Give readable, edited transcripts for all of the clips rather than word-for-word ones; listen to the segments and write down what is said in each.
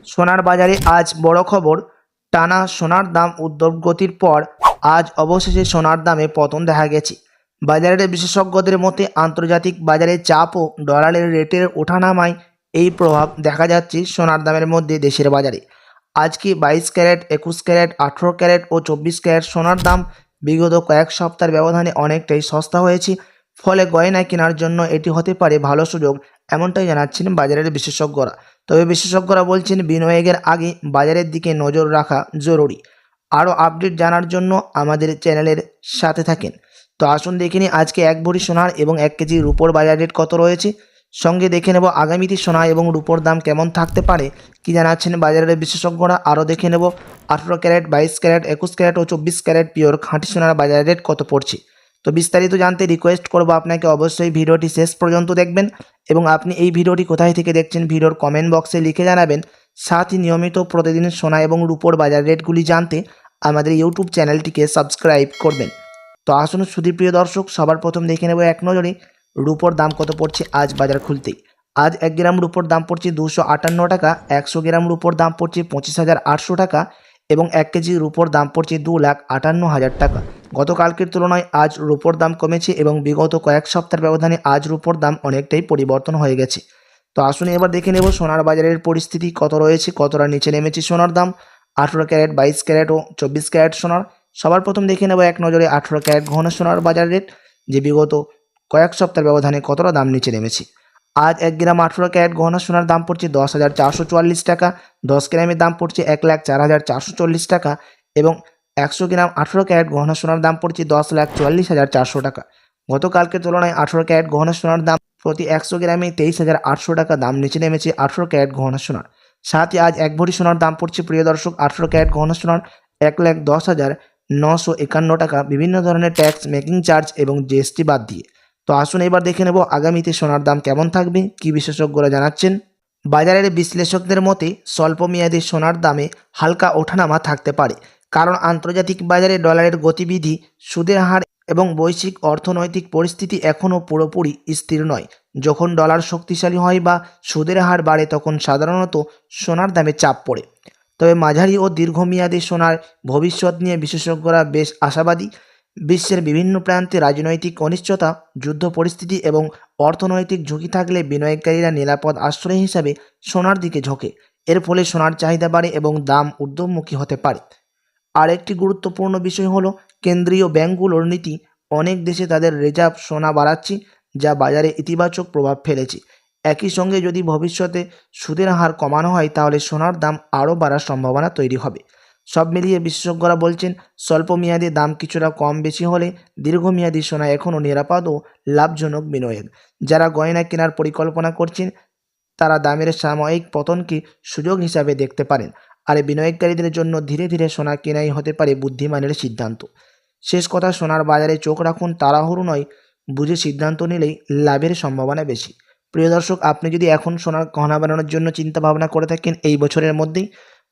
সোনার বাজারে আজ বড় খবর। টানা সোনার দাম ঊর্ধ্বগতির পর আজ অবশেষে সোনার দামে পতন দেখা গেছে। বাজারের বিশেষজ্ঞদের মতে আন্তর্জাতিক বাজারে চাপ ও ডলারের রেটের ওঠানামায় এই প্রভাব দেখা যাচ্ছে সোনার দামের মধ্যে দেশের বাজারে। আজকে 22 ক্যারেট, 21 ক্যারেট, 18 ক্যারেট ও 24 ক্যারেট সোনার দাম বিগত কয়েক সপ্তাহের ব্যবধানে অনেকটাই সস্তা হয়েছে। ফলে গয়না কেনার জন্য এটি হতে পারে ভালো সুযোগ, এমনটাই জানাচ্ছেন বাজারের বিশেষজ্ঞরা। তবে বিশেষজ্ঞরা বলছেন বিনিয়োগের আগে বাজারের দিকে নজর রাখা জরুরি। আরও আপডেট জানার জন্য আমাদের চ্যানেলের সাথে থাকেন। তো আসুন দেখে নিই আজকে 1 ভরি সোনার এবং 1 কেজি রূপোর বাজার রেট কত রয়েছে। সঙ্গে দেখে নেব আগামীতে সোনা এবং রূপোর দাম কেমন থাকতে পারে, কি জানাচ্ছেন বাজারের বিশেষজ্ঞরা। আরও দেখে নেব 18 ক্যারেট, 22 ক্যারেট, 21 ক্যারেট ও 24 ক্যারেট পিওর খাঁটি সোনার বাজার রেট কত পড়ছে। তো বিস্তারিত জানতে রিকোয়েস্ট করব আপনাকে অবশ্যই ভিডিওটি শেষ পর্যন্ত দেখবেন এবং আপনি এই ভিডিওটি কোথায় থেকে দেখছেন ভিডিওর কমেন্ট বক্সে লিখে জানাবেন। সাথে নিয়মিত প্রতিদিন সোনা এবং রূপোর বাজার রেটগুলি জানতে আমাদের ইউটিউব চ্যানেলটিকে সাবস্ক্রাইব করবেন। তো আসুন সুধীপ্রিয় দর্শক, সবার প্রথম দেখে নেব এক নজরে রূপোর দাম কত পড়ছে আজ বাজার খুলতেই। আজ 1 গ্রাম রূপোর দাম পড়ছে 258 টাকা, 100 গ্রাম রূপোর দাম পড়ছে 25,800 টাকা এবং 1 কেজি রূপোর দাম পড়ছে 2,58,000 টাকা। গতকালকের তুলনায় আজ রূপোর দাম কমেছে এবং বিগত কয়েক সপ্তাহের ব্যবধানে আজ রূপোর দাম অনেকটাই পরিবর্তন হয়ে গেছে। তো আসুন এবার দেখে নেব সোনার বাজারের পরিস্থিতি কত রয়েছে, কতটা নিচে নেমেছে সোনার দাম। 18 ক্যারেট, 22 ক্যারেট ও 24 ক্যারেট সোনার সবার প্রথম দেখে নেব এক নজরে 18 ক্যারেট ঘন সোনার বাজার রেট, যে বিগত কয়েক সপ্তাহের ব্যবধানে কতটা দাম নিচে নেমেছে। আজ 1 গ্রাম 18 ক্যারেট গহনা সোনার দাম পড়ছে 10,444 টাকা, 10 গ্রামের দাম পড়ছে 1,04,440 টাকা এবং 100 গ্রাম 18 ক্যারেট গহনা সোনার দাম পড়ছে 10,44,400 টাকা। গতকালকের তুলনায় 18 ক্যারেট গহনা সোনার দাম প্রতি 100 গ্রামে 23,800 টাকা দাম নিচে নেমেছে 18 ক্যারেট গহনা সোনার। সাথে আজ 1 ভরি সোনার দাম পড়ছে প্রিয় দর্শক 18 ক্যারেট গহনা সোনার 1,10,951 টাকা, বিভিন্ন ধরনের ট্যাক্স, মেকিং চার্জ এবং জিএসটি বাদ দিয়ে। তো আসুন এবার দেখে নেব আগামীতে সোনার দাম কেমন থাকবে, কি বিশেষজ্ঞরা জানাচ্ছেন। বাজারের বিশ্লেষকদের মতে স্বল্প মেয়াদী সোনার দামে হালকা ওঠানামা থাকতে পারে, কারণ আন্তর্জাতিক বাজারে ডলারের গতিবিধি, সুদের হার এবং বৈশ্বিক অর্থনৈতিক পরিস্থিতি এখনও পুরোপুরি স্থির নয়। যখন ডলার শক্তিশালী হয় বা সুদের হার বাড়ে তখন সাধারণত সোনার দামে চাপ পড়ে। তবে মাঝারি ও দীর্ঘমেয়াদী সোনার ভবিষ্যৎ নিয়ে বিশেষজ্ঞরা বেশ আশাবাদী। বিশ্বের বিভিন্ন প্রান্তে রাজনৈতিক অনিশ্চয়তা, যুদ্ধ পরিস্থিতি এবং অর্থনৈতিক ঝুঁকি থাকলে বিনিয়োগকারীরা নিরাপদ আশ্রয় হিসাবে সোনার দিকে ঝোঁকে। এর ফলে সোনার চাহিদা বাড়ে এবং দাম ঊর্ধ্বমুখী হতে পারে। আর একটি গুরুত্বপূর্ণ বিষয় হলো কেন্দ্রীয় ব্যাংকগুলোর নীতি। অনেক দেশে তাদের রিজার্ভ সোনা বাড়াচ্ছে, যা বাজারে ইতিবাচক প্রভাব ফেলেছে। একই সঙ্গে যদি ভবিষ্যতে সুদের হার কমানো হয় তাহলে সোনার দাম আরও বাড়ার সম্ভাবনা তৈরি হবে। সব মিলিয়ে বিশেষজ্ঞরা বলছেন স্বল্প মেয়াদে দাম কিছুটা কম বেশি হলে দীর্ঘমেয়াদী সোনা এখনও নিরাপদ ও লাভজনক বিনিয়োগ। যারা গয়না কেনার পরিকল্পনা করছেন তারা দামের সাময়িক পতনকে সুযোগ হিসাবে দেখতে পারেন। আর বিনিয়োগকারীদের জন্য ধীরে ধীরে সোনা কেনাই হতে পারে বুদ্ধিমানের সিদ্ধান্ত। শেষ কথা, সোনার বাজারে চোখ রাখুন, তাড়াহুড়ো নয়, বুঝে সিদ্ধান্ত নিলেই লাভের সম্ভাবনা বেশি। প্রিয় দর্শক, আপনি যদি এখন সোনার গহনা বানানোর জন্য চিন্তা ভাবনা করে থাকেন এই বছরের মধ্যেই,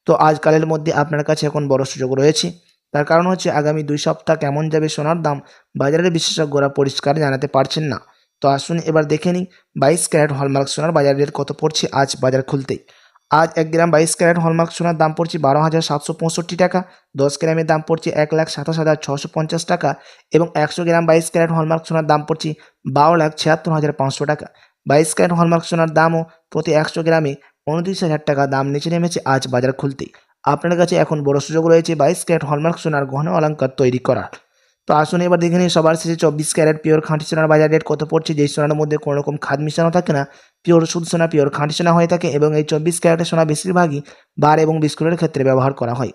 তো আজকালের মধ্যে আপনার কাছে এখন বড় সুযোগ রয়েছে। তার কারণ হচ্ছে আগামী 2 সপ্তাহ কেমন যাবে সোনার দাম বাজারের বিশেষজ্ঞরা পরিষ্কার জানাতে পারছেন না। তো আসুন এবার দেখে নিই 22 ক্যারেট হলমার্ক সোনার বাজার রেট কত পড়ছে আজ বাজার খুলতেই। আজ 1 গ্রাম 22 ক্যারেট হলমার্ক সোনার দাম পড়ছে 12,765 টাকা, 10 গ্রামের দাম পড়ছে 1,27,650 টাকা এবং 100 গ্রাম 22 ক্যারেট হলমার্ক সোনার দাম পড়ছে 12,76,500 টাকা। 22 ক্যারেট হলমার্ক সোনার দামও প্রতি 100 গ্রামে 29,000 টাকা দাম নিচে নেমেছে আজ বাজার খুলতেই। আপনার কাছে এখন বড় সুযোগ রয়েছে 22 ক্যারেট হলমার্ক সোনার গহনা অলংকার তৈরি করার। তো আসুন এবার দেখে নিই সবার শেষে 24 ক্যারেট পিওর খাঁটি সোনার বাজার রেট কত পড়ছে, যেই সোনার মধ্যে কোনো রকম খাদ মিশানো থাকে না, পিওর শুদ্ধ সোনা, পিওর খাঁটি সোনা হয়ে থাকে এবং এই 24 ক্যারেটের সোনা বেশিরভাগই বার এবং বিস্কুটের ক্ষেত্রে ব্যবহার করা হয়।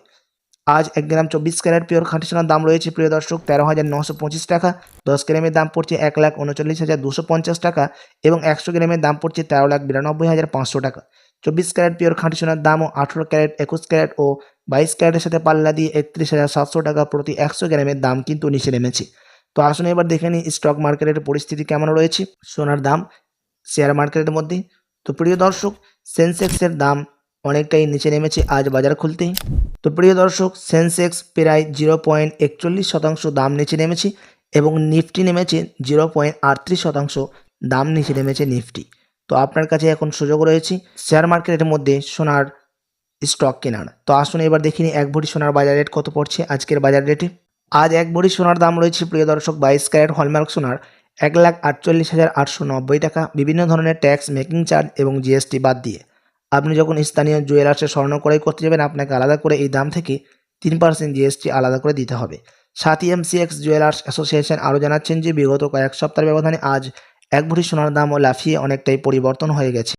আজ 1 গ্রাম 24 ক্যারেট পিওর খাঁটি সোনার দাম রয়েছে প্রিয় দর্শক 13,925 টাকা, 10 গ্রামের দাম পড়ছে 1,39,250 টাকা এবং 100 গ্রামের দাম পড়ছে 13,92,500 টাকা। 24 ক্যারেট পিওর খাঁটি সোনার দামও 18 ক্যারেট, 21 ক্যারেট ও 22 ক্যারেটের সাথে পাল্লা দিয়ে 31,700 টাকা প্রতি 100 গ্রামের দাম কিন্তু নিচে নেমেছে। তো আসুন এবার দেখে নিই স্টক মার্কেটের পরিস্থিতি কেমন রয়েছে সোনার দাম শেয়ার মার্কেটের মধ্যে। তো প্রিয় দর্শক, সেন্সেক্সের দাম অনেকটাই নিচে নেমেছে আজ বাজার খুলতেই। তো প্রিয় দর্শক, সেন্সেক্স প্রায় 0.41% দাম নিচে নেমেছে এবং নিফটি নেমেছে 0.38% দাম নিচে নেমেছে নিফটি। তো আপনার কাছে এখন সুযোগ রয়েছে শেয়ার মার্কেটের মধ্যে সোনার স্টক কেনার। তো আসুন এবার দেখিনি এক ভরি সোনার বাজার রেট কত পড়ছে আজকের বাজার রেটে। আজ এক ভরি সোনার দাম রয়েছে প্রিয় দর্শক 22 ক্যারেট হলমার্ক সোনার 1,48,890 টাকা, বিভিন্ন ধরনের ট্যাক্স, মেকিং চার্জ এবং জিএসটি বাদ দিয়ে। আপনি যখন স্থানীয় জুয়েলার্সে স্বর্ণ ক্রয় করতে যাবেন আপনাকে আলাদা করে এই দাম থেকে 3% জিএসটি আলাদা করে দিতে হবে। সাথী এমসিএক্স জুয়েলার্স অ্যাসোসিয়েশন আরও জানাচ্ছেন যে বিগত কয়েক সপ্তাহের ব্যবধানে আজ এক ভরি সোনার দামও লাফিয়ে অনেকটাই পরিবর্তন হয়ে গেছে।